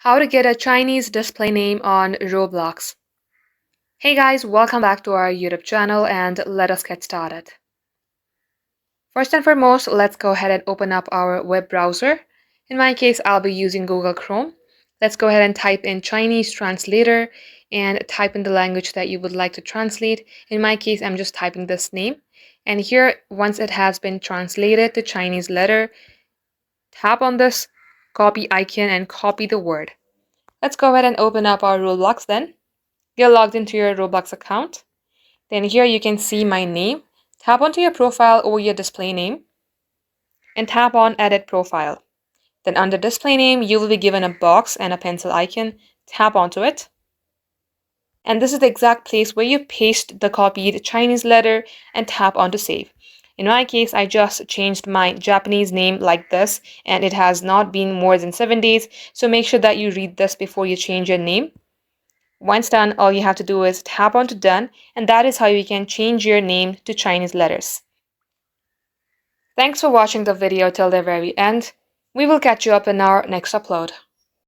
How to get a Chinese display name on Roblox. Hey guys, welcome back to our YouTube channel and let us get started. First and foremost, let's go ahead and open up our web browser. In my case, I'll be using Google Chrome. Let's go ahead and type in Chinese translator and type in the language that you would like to translate. In my case, I'm just typing this name. And here, once it has been translated to Chinese letter, tap on this copy icon and copy the word. Let's go ahead and open up our Roblox then. You're logged into your Roblox account. Then here you can see my name. Tap onto your profile or your display name and tap on Edit Profile. Then under display name, you will be given a box and a pencil icon. Tap onto it. And this is the exact place where you paste the copied Chinese letter and tap onto save. In my case, I just changed my Japanese name like this, and it has not been more than 7 days. So make sure that you read this before you change your name. Once done, all you have to do is tap onto done, and that is how you can change your name to Chinese letters. Thanks for watching the video till the very end. We will catch you up in our next upload.